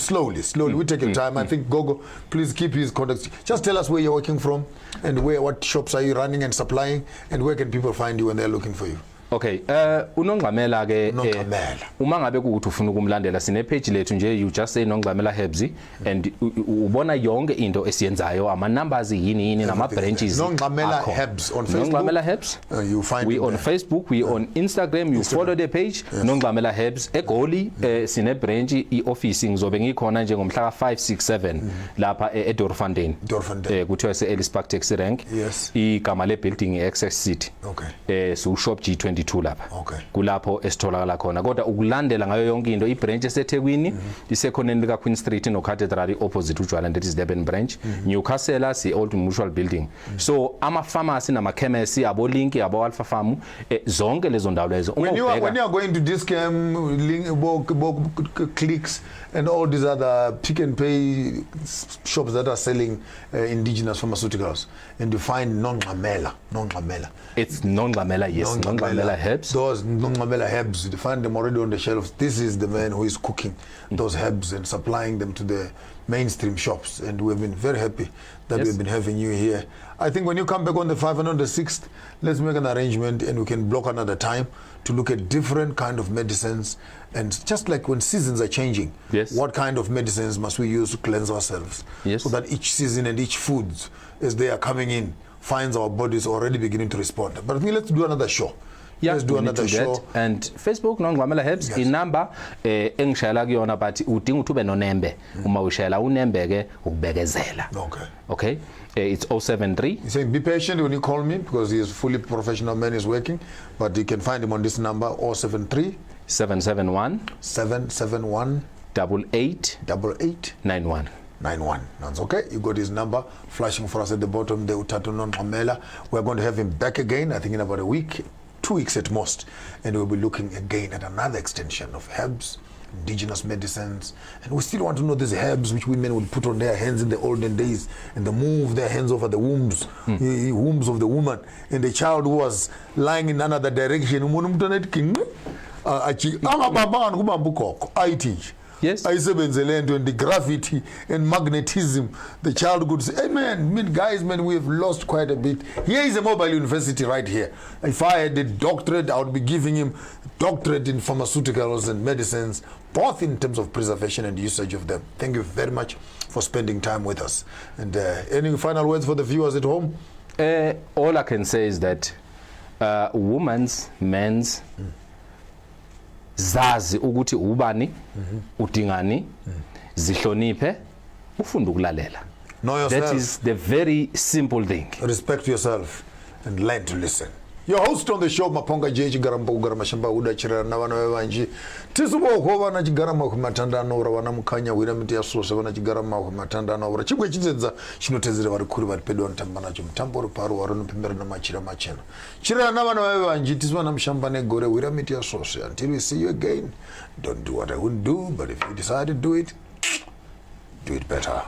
slowly we take your time. I think Gogo, please keep his contacts. Just tell us where you're working from and what shops are you running and supplying and where can people find you when they're looking for you. Okay, uNongxamela ke uma ngabe kuuthi ufuna ukumlandela sine page lethu nje you just say Nongxamela Herbs and ubona yonke into esiyenzayo ama numbers yini nama branches Nongxamela Herbs on Facebook. Nongxamela Herbs. You find we on Facebook, we on Instagram, you follow the page Nongxamela Herbs. eGoli sine branch ioffice ngizobe ngikhona nje ngomhla ka 5 6 7 lapha eDorfandeni. Kuthiwa se Ellis Park Taxi Rank. Igama le building Access City. Okay. So shop G22 lapha. Kulapho esitholakala khona kodwa ukulandela ngayo yonke into ibranch eseThekwini isekhoneni lika Queen Street no Cathedral opposite uJwala that is Durban branch. Newcastle si Old Mutual building. So ama pharmacy nama chemist abo link abo Alpha Farm zonke lezo ndawo lezo. When you are going to this clicks and all these other pick and pay shops that are selling indigenous pharmaceuticals and you find Nongxamela. It's Nongxamela, yes. Nongxamela Herbs. Those Nongxamela Herbs, you find them already on the shelves. This is the man who is cooking those herbs and supplying them to the mainstream shops, and we've been very happy that we've been having you here. I think when you come back on the 5th and on the 6th, let's make an arrangement and we can block another time to look at different kind of medicines, and just like when seasons are changing, what kind of medicines must we use to cleanse ourselves, so that each season and each foods as they are coming in finds our bodies already beginning to respond. But I think let's do another show. Let's do another show. And Facebook Nongxamela Herbs inamba engishayela kuyona but udinga ukuthi ube nonembe uma ushayela unembe ke ukubekezela. Okay. It's 073. He's saying be patient when you call me because he is fully professional man, is working, but you can find him on this number 073 771 88 91. That's okay. You got his number flashing for us at the bottom there. Utatu Nongxamela. We're going to have him back again, I think in about a week, 2 weeks at most, and we'll be looking again at another extension of herbs, indigenous medicines, and we still want to know these herbs which women would put on their hands in the olden days and they move their hands over the wombs of the woman, and the child who was lying in another direction. Yes. And the gravity and magnetism, the child could say, hey man, guys, we have lost quite a bit. Here is a mobile university right here. If I had a doctorate, I would be giving him doctorate in pharmaceuticals and medicines, both in terms of preservation and usage of them. Thank you very much for spending time with us. And any final words for the viewers at home? All I can say is that women's, men's, zazi ukuthi ubani udingani zihloniphe ufunda ukulalela. Know yourself. That is the very simple thing. Respect yourself and learn to listen. Your host on the show Maponga Jeji Garamba Ugarama Shamba Uda Chira Navana Vanji Tisubo Hovana Chigarama Matanda Nora Wanamukanya Wiramiti Asosa Vana Chigarama Matanda Nora Chibuchiza Shinotezeva Kuriva Pedon Tambanachum Tambor Paru Arun Pimerna Machira Machena Chira Navana Vanji Tiswanam Shambane Gore Wiramiti Asosa. Until we see you again, don't do what I wouldn't do, but if you decide to do it better.